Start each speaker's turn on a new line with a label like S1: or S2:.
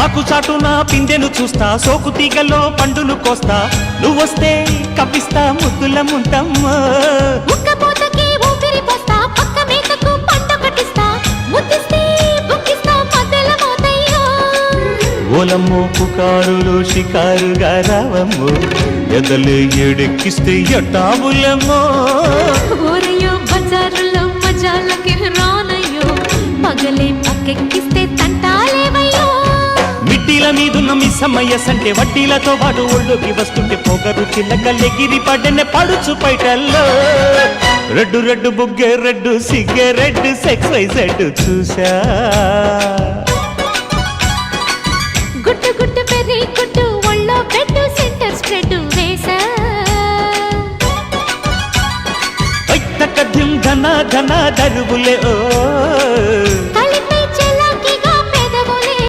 S1: ఆకు చాటున పిందెను చూస్తా, సోకు తీగలో పండును కోస్తా, నువ్వొస్తే కప్పిస్తా ముద్దుల ముంతమ్మో.
S2: ఉక్కపోతకి ఊపిరి పోస్తా, పక్క మేకకు పంట కట్టిస్తా, ముద్దిస్తే బుక్కిస్తా మధ్యల మోతయ్యో.
S1: ఓలమ్మో పుకారులు షికారుగా రావమ్మో, ఎదలు ఎడెక్కిస్తే ఎట్టాబులమ్మో.
S2: ఊరయ్యో బజారులో మజాలకి రానయ్యో, పగలే పక్కెక్కిస్తే తంటాలేవయ్యో.
S1: మిట్టిల మీదున్న మిస్సమ్మయ్య సంటే వడ్డీలతో పాటు ఒళ్ళోకి వస్తుంటే పొగరు చిల్లకల్లెగిరి పడ్డనే పడుచు పైటల్లో. రెడ్డు రెడ్డు బుగ్గే రెడ్డు సిగ్గే రెడ్డు XYZ చూసా.
S2: గుట్టు గుట్టు పెర్రి గుట్టు ఒళ్ళో బెడ్డు సెంటర్ స్ప్రెడ్ వేసా.
S1: ధన ధన దరువులే ఓ